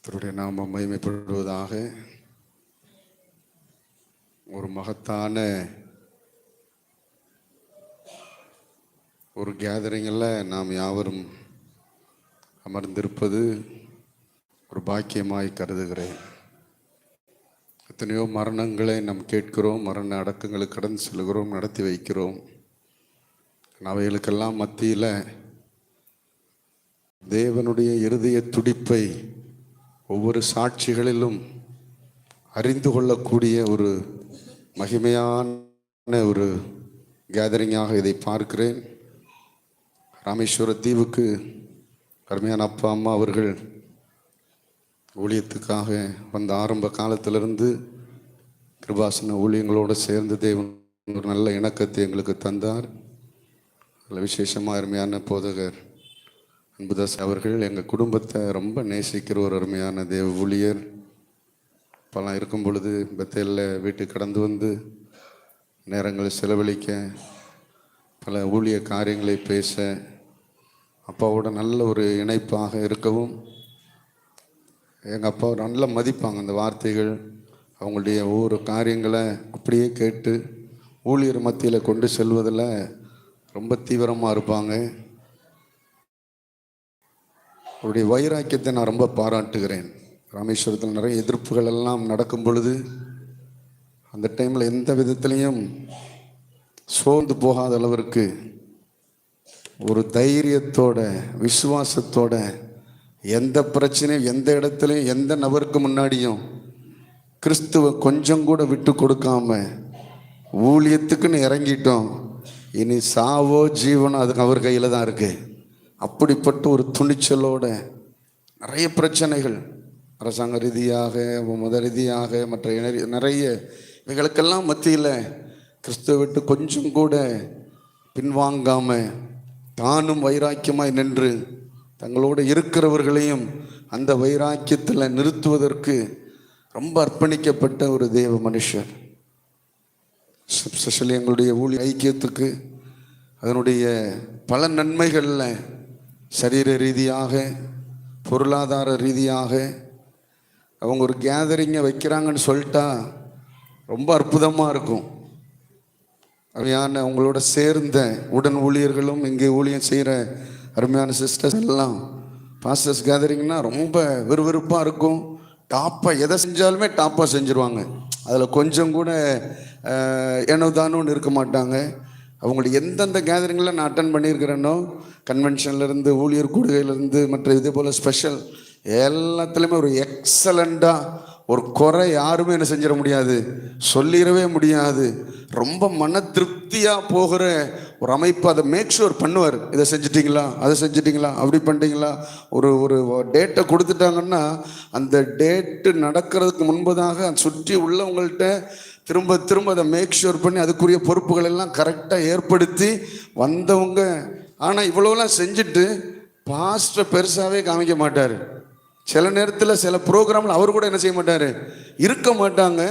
கர்த்தருடைய நாமம் மகிமைப்படுவதாக. ஒரு மகத்தான ஒரு கேதரிங்கில் நாம் யாவரும் அமர்ந்திருப்பது ஒரு பாக்கியமாய் கருதுகிறேன். எத்தனையோ மரணங்களை நாம் கேட்கிறோம், மரண அடக்கங்களுக்கு கடந்து செல்கிறோம், நடத்தி வைக்கிறோம். அவைகளுக்கெல்லாம் மத்தியில் தேவனுடைய இருதய துடிப்பை ஒவ்வொரு சாட்சிகளிலும் அறிந்து கொள்ளக்கூடிய ஒரு மகிமையான ஒரு கேதரிங்காக இதை பார்க்கிறேன். ராமேஸ்வர தீவுக்கு அருமையான அப்பா அம்மா அவர்கள் ஊழியத்துக்காக வந்த ஆரம்ப காலத்திலிருந்து கிருபாசன ஊழியங்களோடு சேர்ந்து தேவன் ஒரு நல்ல இணக்கத்தை எங்களுக்கு தந்தார். அதில் விசேஷமாக அருமையான போதகர் அன்புதாஸ் அவர்கள் எங்கள் குடும்பத்தை ரொம்ப நேசிக்கிற ஒரு அருமையான தேவ ஊழியர். அப்போல்லாம் இருக்கும் பொழுது பெத்தேலில் வீட்டுக்கு கடந்து வந்து நேரங்களை செலவழிக்க, பல ஊழிய காரியங்களை பேச, அப்பாவோட நல்ல ஒரு இணைப்பாக இருக்கவும் எங்கள் அப்பா நல்ல மதிப்பாங்க. அந்த வார்த்தைகள், அவங்களுடைய ஒவ்வொரு காரியங்களை அப்படியே கேட்டு ஊழியர் மத்தியில் கொண்டு செல்வதில் ரொம்ப தீவிரமாக இருப்பாங்க. அவருடைய வைராக்கியத்தை நான் ரொம்ப பாராட்டுகிறேன். ராமேஸ்வரத்தில் நிறைய எதிர்ப்புகள் எல்லாம் நடக்கும் பொழுது அந்த டைமில் எந்த விதத்துலேயும் சோர்ந்து போகாத அளவிற்கு ஒரு தைரியத்தோட விசுவாசத்தோட எந்த பிரச்சனையும் எந்த இடத்துலையும் எந்த நபருக்கு முன்னாடியும் கிறிஸ்துவை கொஞ்சம் கூட விட்டு கொடுக்காம ஊழியத்துக்குன்னு இறங்கிட்டோம். இனி சாவோ ஜீவனோ அது அவர் கையில் தான் இருக்கு. அப்படிப்பட்ட ஒரு துணிச்சலோட நிறைய பிரச்சனைகள் அரசாங்க ரீதியாக, மத ரீதியாக, மற்ற நிறைய இவைகளுக்கெல்லாம் மத்தியில் கிறிஸ்துவை விட்டு கொஞ்சம் கூட பின்வாங்காம தானும் வைராக்கியமாய் நின்று தங்களோடு இருக்கிறவர்களையும் அந்த வைராக்கியத்தில் நிறுத்துவதற்கு ரொம்ப அர்ப்பணிக்கப்பட்ட ஒரு தேவ மனுஷர். ஸ்பெஷலி எங்களுடைய ஊழிய ஐக்கியத்துக்கு அதனுடைய பல நன்மைகளில் சரீர ரீதியாக, பொருளாதார ரீதியாக அவங்க ஒரு கேதரிங்கை வைக்கிறாங்கன்னு சொல்லிட்டா ரொம்ப அற்புதமாக இருக்கும். அருமையான அவங்களோட சேர்ந்த உடன் ஊழியர்களும் இங்கே ஊழியம் செய்கிற அருமையான சிஸ்டர்ஸ் எல்லாம் பாஸ்டர்ஸ் கேதரிங்னா ரொம்ப விறுவிறுப்பாக இருக்கும். டாப்பாக எதை செஞ்சாலுமே டாப்பாக செஞ்சுருவாங்க. அதில் கொஞ்சம் கூட ஏனோ தானோன்னு இருக்க மாட்டாங்க. அவங்களுடைய எந்தெந்த கேதரிங்கில் நான் அட்டன் பண்ணியிருக்கிறேனோ, கன்வென்ஷன்லேருந்து, ஊழியர் கூடுகையிலேருந்து, மற்ற இதே போல் ஸ்பெஷல் எல்லாத்துலேயுமே ஒரு எக்ஸலண்ட்டாக, ஒரு குறை யாருமே என்ன செஞ்சிட முடியாது, சொல்லிடவே முடியாது. ரொம்ப மன திருப்தியாக போகிற ஒரு அமைப்பு அதை மேக் ஷூர் பண்ணுவார். இதை செஞ்சிட்டிங்களா, அதை செஞ்சிட்டிங்களா, அப்படி பண்ணிட்டீங்களா. ஒரு ஒரு டேட்டை கொடுத்துட்டாங்கன்னா அந்த டேட்டு நடக்கிறதுக்கு முன்பதாக சுற்றி உள்ளவங்கள்ட்ட திரும்ப திரும்ப அதை மேக் ஷூர் பண்ணி அதுக்குரிய பொறுப்புகள் எல்லாம் கரெக்டாக ஏற்படுத்தி வந்தவங்க. ஆனால் இவ்வளோலாம் செஞ்சுட்டு பாஸ்டரை பெருசாகவே காமிக்க மாட்டார். சில நேரத்தில் சில ப்ரோக்ராமில் அவர் கூட என்ன செய்ய மாட்டார், இருக்க மாட்டாங்க.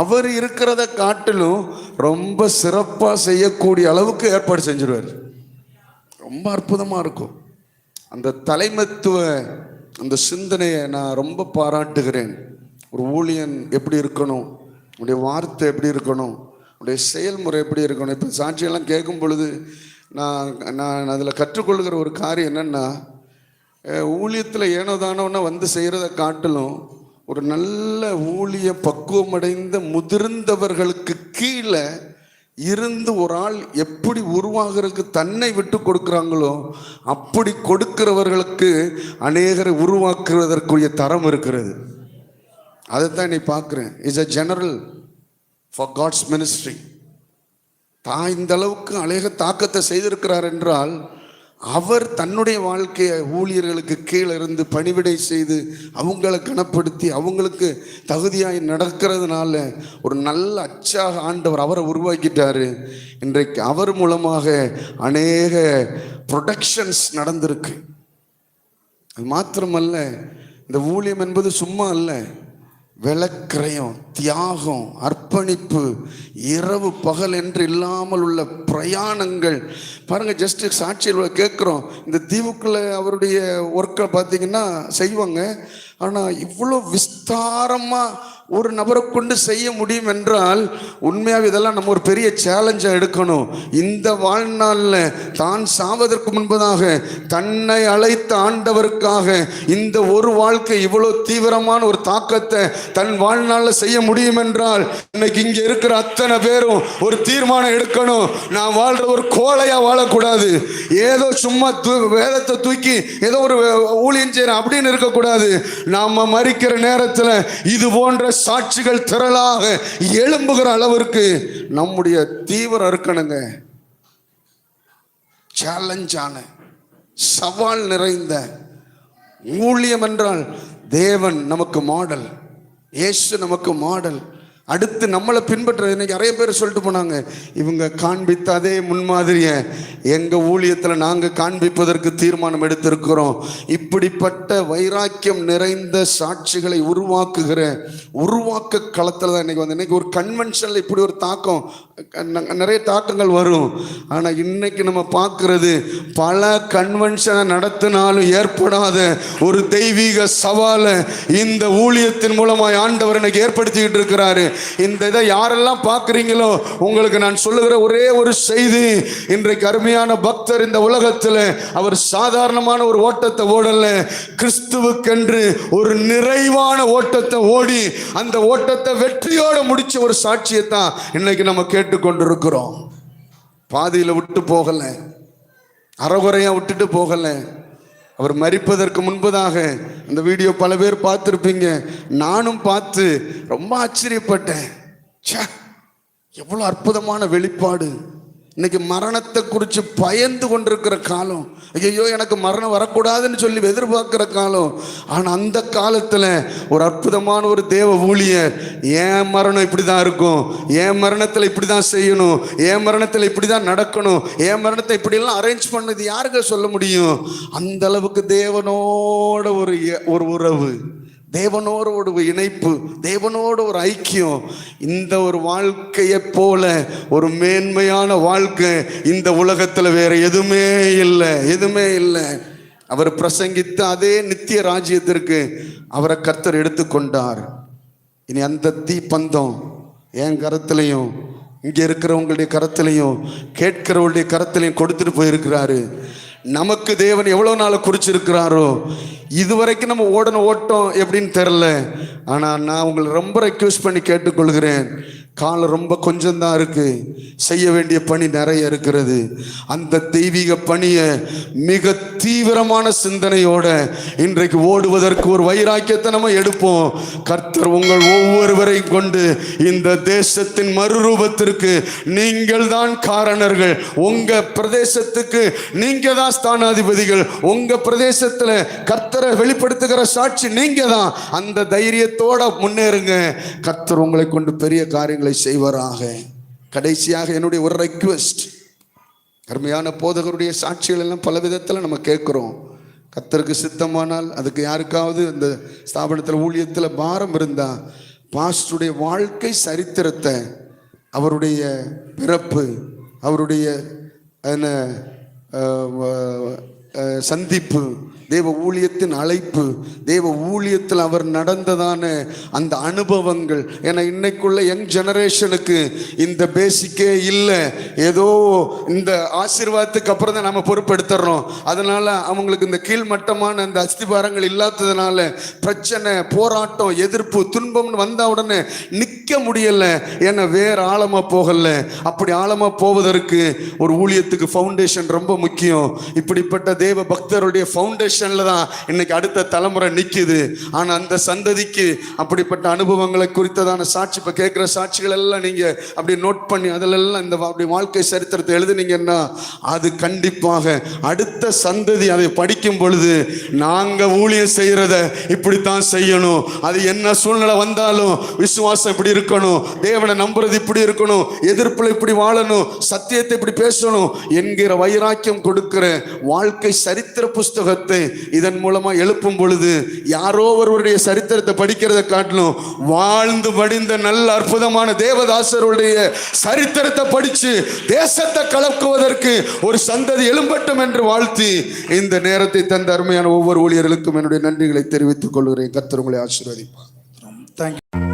அவர் இருக்கிறத காட்டிலும் ரொம்ப சிறப்பாக செய்யக்கூடிய அளவுக்கு ஏற்பாடு செஞ்சிருவார். ரொம்ப அற்புதமாக இருக்கும். அந்த தலைமைத்துவ அந்த சிந்தனையை நான் ரொம்ப பாராட்டுகிறேன். ஒரு ஊழியன் எப்படி இருக்கணும், உடைய வார்த்தை எப்படி இருக்கணும், உடைய செயல்முறை எப்படி இருக்கணும். இப்போ சாட்சியெல்லாம் கேட்கும் பொழுது நான் அதில் கற்றுக்கொள்கிற ஒரு காரியம் என்னென்னா, ஊழியத்தில் ஏனோ தானோன்னா வந்து செய்கிறத காட்டிலும் ஒரு நல்ல ஊழிய பக்குவமடைந்த முதிர்ந்தவர்களுக்கு கீழே இருந்து ஒரு ஆள் எப்படி உருவாகிறதுக்கு தன்னை விட்டு கொடுக்குறாங்களோ அப்படி கொடுக்கிறவர்களுக்கு அநேகரை உருவாக்குவதற்குரிய தரம் இருக்கிறது. அதைத்தான் நீ பார்க்குறேன். Is a general for God's ministry. இந்த அளவுக்கு அநேக தாக்கத்தை செய்திருக்கிறார் என்றால் அவர் தன்னுடைய வாழ்க்கையை ஊழியர்களுக்கு கீழே இருந்து பணிவிடை செய்து அவங்களை கனப்படுத்தி அவங்களுக்கு தகுதியாய் நடக்கிறதுனால ஒரு நல்ல அச்சாக ஆண்டவர் அவரை உருவாக்கிட்டாரு. இன்றைக்கு அவர் மூலமாக அநேக ப்ரொடக்ஷன்ஸ் நடந்திருக்கு. அது மாத்திரமல்ல, இந்த ஊழியம் என்பது சும்மா அல்ல. விளக்கிரயம், தியாகம், அர்ப்பணிப்பு, இரவு பகல் என்று இல்லாமல் உள்ள பிரயாணங்கள் பாருங்கள். ஜஸ்ட் சாட்சியில் கேட்குறோம். இந்த தீவுக்குள்ள அவருடைய ஒர்க்கை பார்த்தீங்கன்னா செய்வாங்க. ஆனால் இவ்வளோ விஸ்தாரமாக ஒரு நபரை கொண்டு செய்ய முடியும் என்றால் உண்மையாக இதெல்லாம் நம்ம ஒரு பெரிய சேலஞ்சாக எடுக்கணும். இந்த வாழ்நாளில் தான் சாவதற்கு முன்பதாக தன்னை அழைத்த ஆண்டவருக்காக இந்த ஒரு வாழ்க்கை இவ்வளோ தீவிரமான ஒரு தாக்கத்தை தன் வாழ்நாளில் செய்ய முடியும் என்றால் இன்னைக்கு இங்கே இருக்கிற அத்தனை பேரும் ஒரு தீர்மானம் எடுக்கணும். நான் வாழ்ற ஒரு கோழையாக வாழக்கூடாது, ஏதோ சும்மா வேதத்தை தூக்கி ஏதோ ஒரு ஊழியம் செய்யறேன் அப்படின்னு இருக்கக்கூடாது. நாம மரிக்கிற நேரத்தில் இது போன்ற சாட்சிகள் திரளாக எழும்புகிற அளவிற்கு நம்முடைய தீவிரம் இருக்கணுங்க. சேலஞ்சான சவால் நிறைந்த ஊழியம் என்றால் தேவன் நமக்கு மாடல், இயேசு நமக்கு மாடல். அடுத்து நம்மளை பின்பற்ற இன்னைக்கு நிறைய பேர் சொல்லிட்டு போனாங்க, இவங்க காண்பித்த அதே முன்மாதிரியை எங்கள் ஊழியத்தில் நாங்கள் காண்பிப்பதற்கு தீர்மானம் எடுத்திருக்கிறோம். இப்படிப்பட்ட வைராக்கியம் நிறைந்த சாட்சிகளை உருவாக்க களத்தில் தான் இன்னைக்கு ஒரு கன்வென்ஷனில் இப்படி ஒரு தாக்கம், நிறைய தாக்கங்கள் வரும். ஆனால் இன்னைக்கு நம்ம பார்க்கறது பல கன்வென்ஷனை நடத்தினாலும் ஏற்படாத ஒரு தெய்வீக சவாலை இந்த ஊழியத்தின் மூலமாக ஆண்டவர் இன்னைக்கு ஏற்படுத்திக்கிட்டு இருக்கிறாரு. இந்த இதை யாரெல்லாம் பார்க்குறீங்களோ உங்களுக்கு நான் சொல்லுகிற ஒரே ஒரு செய்தி, இன்றைக்கு அருமையான பக்தர் இந்த உலகத்தில் அவர் சாதாரணமான ஒரு ஓட்டத்தை ஓடல, கிறிஸ்துவுக்கென்று ஒரு நிறைவான ஓட்டத்தை ஓடி அந்த ஓட்டத்தை வெற்றியோடு முடிச்ச ஒரு சாட்சியை தான் இன்னைக்கு நம்ம கேட்டுக்கொண்டிருக்கிறோம். பாதியில் விட்டு போகல, அறகுறையா விட்டுட்டு போகல. அவர் மரிப்பதற்கு முன்பதாக அந்த வீடியோ பல பேர் பார்த்துருப்பீங்க, நானும் பார்த்து ரொம்ப ஆச்சரியப்பட்டேன். எவ்வளோ அற்புதமான வெளிப்பாடு. இன்னைக்கு மரணத்தை குறித்து பயந்து கொண்டிருக்கிற காலம், ஐயோ எனக்கு மரணம் வரக்கூடாதுன்னு சொல்லி எதிர்பார்க்கிற காலம். ஆனால் அந்த காலத்தில் ஒரு அற்புதமான ஒரு தேவ ஊழியர், என் மரணம் இப்படி தான் இருக்கும், என் மரணத்தில் இப்படி தான் செய்யணும், என் மரணத்தில் இப்படி தான் நடக்கணும், என் மரணத்தை இப்படியெல்லாம் அரேஞ்ச் பண்ணது யாருக்க சொல்ல முடியும்? அந்த அளவுக்கு தேவனோட ஒரு உறவு, தேவனோட ஒரு இணைப்பு, தேவனோட ஒரு ஐக்கியம். இந்த ஒரு வாழ்க்கையை போல ஒரு மேன்மையான வாழ்க்கை இந்த உலகத்தில் வேற எதுவுமே இல்லை. அவர் பிரசங்கித்த அதே நித்திய ராஜ்யத்திற்கு அவரை கர்த்தர் எடுத்துக்கொண்டார். இனி அந்த தீப்பந்தம் என் கரத்திலையும் இங்கே இருக்கிறவங்களுடைய கரத்திலையும் கேட்கிறவங்களுடைய கரத்திலையும் கொடுத்துட்டு போயிருக்கிறாரு. நமக்கு தேவன் எவ்வளோ நாள் குறிச்சிருக்கிறாரோ, இதுவரைக்கும் நம்ம ஓடன ஓட்டம் எப்படின்னு தெரில. ஆனால் நான் உங்களை ரொம்ப ரெக்வெஸ்ட் பண்ணி கேட்டுக்கொள்கிறேன், காலம் ரொம்ப கொஞ்சம் தான் இருக்கு, செய்ய வேண்டிய பணி நிறைய இருக்கிறது. அந்த தெய்வீக பணியை மிக தீவிரமான சிந்தனையோட இன்றைக்கு ஓடுவதற்கு ஒரு வைராக்கியத்தை நம்ம எடுப்போம். கர்த்தர் உங்கள் ஒவ்வொருவரையும் கொண்டு இந்த தேசத்தின் மறுரூபத்திற்கு நீங்கள் தான் காரணர்கள். உங்க பிரதேசத்துக்கு நீங்க தான் ஸ்தானாதிபதிகள். உங்க பிரதேசத்தில் கர்த்தரை வெளிப்படுத்துகிற சாட்சி நீங்க தான். அந்த தைரியத்தோட முன்னேறுங்க. கர்த்தர் உங்களை கொண்டு பெரிய காரியங்களை செய்வாராக. கடைசியாக என்னுடைய ஒரு ரெக்வெஸ்ட், அருமையான போதகருடைய சாட்சிகள் எல்லாம் பல விதத்தில் நம்ம கேட்குறோம். கர்த்தருக்கு சித்தமானால் அதுக்கு யாருக்காவது இந்த ஸ்தாபனத்தில் ஊழியத்தில் பாரம் இருந்தால் பாஸ்டருடைய வாழ்க்கை சரித்திரத்தை, அவருடைய பிறப்பு, அவருடைய சந்திப்பு, தேவ ஊழியத்தின் அழைப்பு, தேவ ஊழியத்தில் அவர் நடந்ததான அந்த அனுபவங்கள். ஏன்னா இன்னைக்குள்ள யங் ஜெனரேஷனுக்கு இந்த பேசிக்கே இல்லை. ஏதோ இந்த ஆசீர்வாதத்துக்கு அப்புறம் தான் நம்ம பொறுப்பெடுத்துறோம். அதனால அவங்களுக்கு இந்த கீழ்மட்டமான அந்த அஸ்திபாரங்கள் இல்லாததுனால பிரச்சனை, போராட்டம், எதிர்ப்பு, துன்பம்னு வந்த உடனே நிற்க முடியல. ஏன்னா வேற ஆழமா போகல. அப்படி ஆழமா போவதற்கு ஒரு ஊழியத்துக்கு ஃபவுண்டேஷன் ரொம்ப முக்கியம். இப்படிப்பட்ட தேவ பக்தருடைய ஃபவுண்டேஷன்ல தான் இன்னைக்கு அடுத்த தலைமுறை நிற்குது. ஆனா அந்த சந்ததிக்கு அப்படிப்பட்ட அனுபவங்களை குறித்ததான சாட்சி, இப்ப கேட்கிற சாட்சிகள் எல்லாம் நீங்க அப்படி நோட் பண்ணி அதிலெல்லாம் இந்த அப்படி வாழ்க்கை சரித்திரத்தை எழுதுனீங்கன்னா அது கண்டிப்பாக அடுத்த சந்ததி அதை படிக்கும் பொழுது நாங்க ஊழியம் செய்யறத இப்படித்தான் செய்யணும், அது என்ன சூழ்நிலை வந்தாலும் விசுவாசம் இப்படி இருக்கணும், தேவனை நம்புறது இப்படி இருக்கணும், எதிர்ப்புல இப்படி வாழணும், சத்தியத்தை இப்படி பேசணும் என்கிற வைராக்கியம் கொடுக்கிற வாழ்க்கை சபை சரித்திர புஸ்தகத்தை இதன் மூலமா எழுப்பும் பொழுது யாரோ ஒருவருடைய சரித்திரத்தை படிக்கிறதை காட்டிலும் வாழ்ந்து படிந்த நல்ல அற்புதமான தேவதாசருடைய சரித்திரத்தை படிச்சு தேசத்தை கலக்குவதற்கு ஒரு சந்ததி எழும்பட்டும் என்று வாழ்த்தி இந்த நேரத்தை தந்த அருமையான ஒவ்வொரு ஊழியர்களுக்கும் என்னுடைய நன்றிகளை தெரிவித்துக் கொள்கிறேன். கர்த்தர் உங்களை ஆசீர்வதிப்பார். தேங்க்யூ.